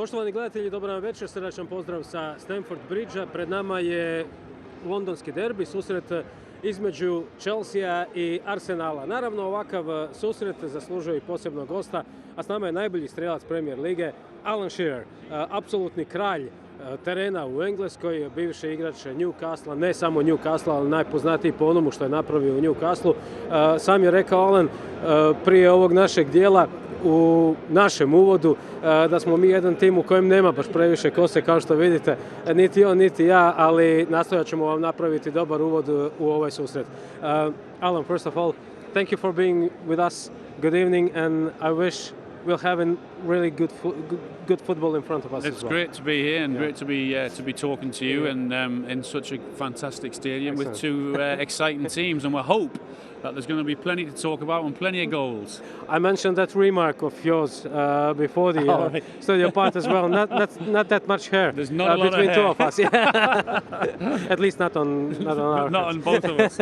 Poštovani gledatelji, dobar vam večer, srdačan pozdrav sa Stamford Bridgea. Pred nama je londonski derbi, susret između Chelsea i Arsenala. Naravno, ovakav susret zaslužuje i posebnog gosta, a s nama je najbolji strelac Premier lige, Alan Širer, apsolutni kralj terena u Engleskoj, bivši igrač Newcastle, ne samo Newcastle, ali najpoznatiji po onomu što je napravio u Newcastle. Sam je rekao Alan prije ovog našeg dijela u našem uvodu da smo mi jedan tim u kojem nema baš previše kose, kao što vidite, niti on niti ja, ali nastojat ćemo vam napraviti dobar uvod u ovaj susret. Alan, first of all, thank you for being with us. Good evening, and I wish we'll have a really good football in front of us. It's great to be here and great to be talking to you and in such a fantastic stadium. Excellent. With two exciting teams, and we hope that there's going to be plenty to talk about and plenty of goals. I mentioned that remark of yours before the studio part as well. Not that much hair. There's not a lot between of two hair. of us. Yeah. At least not on our not heads. on both of us.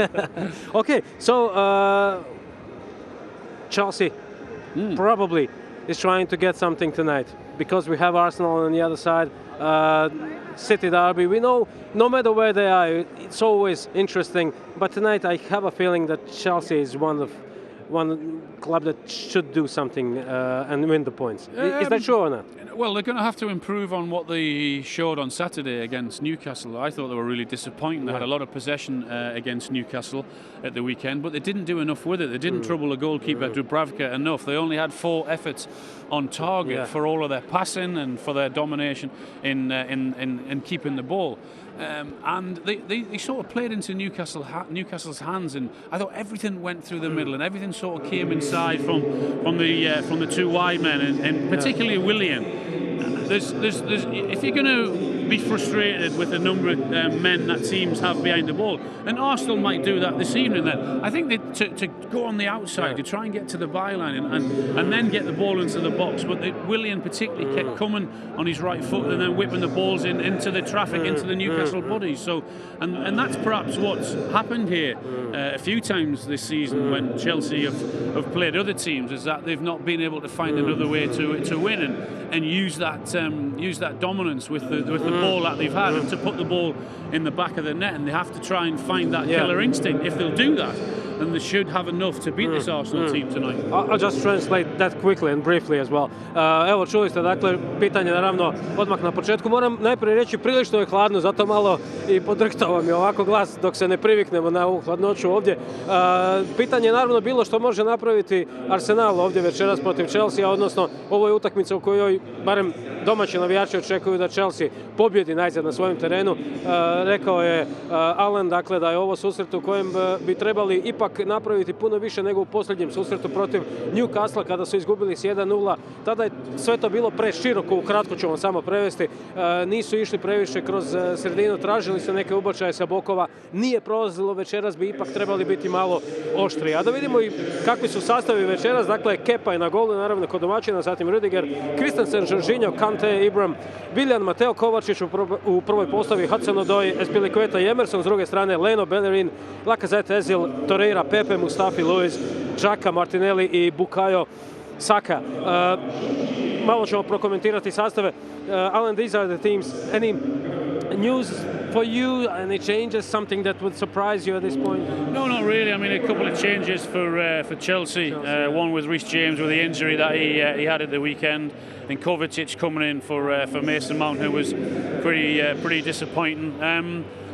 Okay, so Chelsea probably is trying to get something tonight because we have Arsenal on the other side. City derby, we know no matter where they are, it's always interesting, but tonight I have a feeling that Chelsea is one club that should do something and win the points. Is that true or not? Well, they're going to have to improve on what they showed on Saturday against Newcastle. I thought they were really disappointing. They had a lot of possession against Newcastle at the weekend, but they didn't do enough with it. They didn't trouble the goalkeeper Dubravka enough. They only had 4 efforts on target for all of their passing and for their domination in keeping the ball. And they sort of played into Newcastle's hands, and I thought everything went through the middle and everything sort of came inside from the two wide men, and particularly Willian. If you're going to be frustrated with the number of men that teams have behind the ball, and Arsenal might do that this evening, then I think to go on the outside, to try and get to the byline and then get the ball into the box. But Willian particularly kept coming on his right foot and then whipping the balls into the traffic, into the Newcastle bodies. So, and that's perhaps what's happened here a few times this season when Chelsea have played other teams, is that they've not been able to find another way to win and use that dominance with the ball that they've had, and to put the ball in the back of the net, and they have to try and find that killer instinct. If they'll do that, then they should have enough to beat this Arsenal team tonight. I'll just translate that quickly and briefly as well. Evo, čuli ste, dakle, pitanje naravno odmah na početku. Moram najprije reći, prilično je hladno, zato malo i podrhtao mi ovako glas dok se ne priviknemo na ovu hladnoću ovdje. Pitanje je naravno bilo što može napraviti Arsenal ovdje večeras protiv Chelsea, odnosno ovo je utakmica u kojoj barem domaći navijači očekuju da Chelsea pobjedi najzad na svojem terenu. Rekao je Alan, dakle, da je ovo susret u kojem bi trebali ipak napraviti puno više nego u posljednjem susretu protiv Newcastle kada su izgubili s 1-0. Tada je sve to bilo preširoko, ukratko ću vam samo prevesti. Nisu išli previše kroz sredinu, tražili su neke ubačaje sa bokova. Nije prolazilo večeras, bi ipak trebali biti malo oštriji. A da vidimo i kakvi su sastavi večeras. Dakle, Kepa je na golu, naravno kod domaćina, zatim Rudiger, Christensen, Jorginho, Kante, Ibram, Willian, Mateo Kovačić u prvoj postavi, Hudson-Odoi, Espilicueta i Emerson, s druge strane Leno, Bellerin, Lacazette, Ezil, Torreira, Pepe, Mustafi, Luiz, Xhaka, Martinelli i Bukayo Saka. Malo ćemo prokomentirati sastave. Alan, these are the teams. Any news for you? Any changes? Something that would surprise you at this point? No, not really. I mean, a couple of changes for Chelsea. One with Reece James with the injury that he had at the weekend, and Kovacic coming in for Mason Mount, who was pretty disappointing.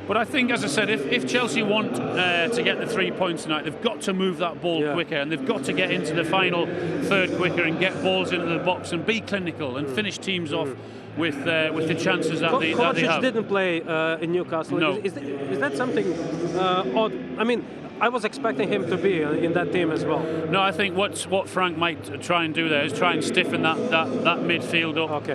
But I think, as I said, if Chelsea want to get the 3 points tonight, they've got to move that ball quicker, and they've got to get into the final third quicker and get balls into the box and be clinical and finish teams off with the chances that they have. Kovacic didn't play in Newcastle. No. Is that something odd? I mean, I was expecting him to be in that team as well. No, I think what Frank might try and do there is try and stiffen that midfield up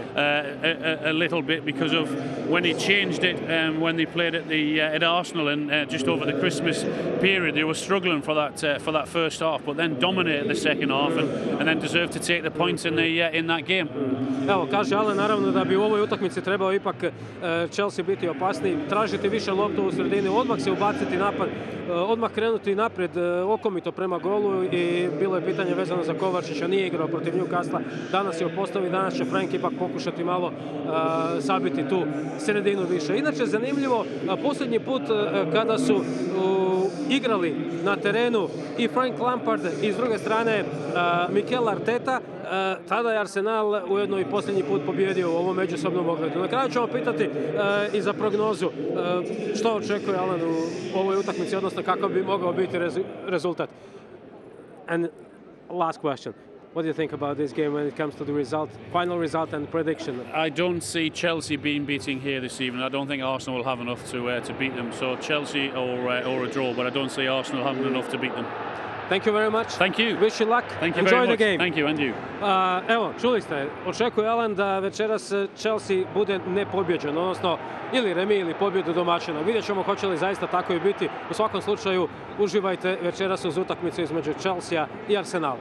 a little bit, because of when he changed it when they played at Arsenal and just over the Christmas period, they were struggling for that first half, but then dominated the second half and then deserved to take the points in that game. Evo, kaže Alan, naravno da bi u ovoj utakmici trebao ipak Chelsea biti opasniji, tražiti više loptu u sredini, odmah se ubaciti napad, odmah krenuti krenuti naprijed okomito prema golu i bilo je pitanje vezano za Kovačića, nije igrao protiv Newcastle, danas je u postavi, danas će Frank ipak pokušati malo sabiti tu sredinu više. Inače, zanimljivo, posljednji put kada su igrali na terenu i Frank Lampard i s druge strane Mikel Arteta, tada je Arsenal ujedno i posljednji put pobjedio u ovom međusobnom ogledu. Na kraju ćemo pitati i za prognozu što očekuje Alan u ovoj utakmici, odnosno kakav bi mogao biti rezultat. And last question. What do you think about this game when it comes to the result, final result and prediction? I don't see Chelsea being beating here this evening. I don't think Arsenal will have enough to beat them. So Chelsea or a draw, but I don't see Arsenal having enough to beat them. Thank you very much. Thank you. Wish you luck. Thank you Enjoy very the much. game. Thank you, and you. Evo, čuli ste, očekuje Alan da večeras Chelsea bude nepobjeđen, odnosno ili remi ili pobjedu domaćina. Vidjet ćemo hoće li zaista tako i biti. U svakom slučaju, uživajte večeras uz utakmicu između Chelsea i Arsenala.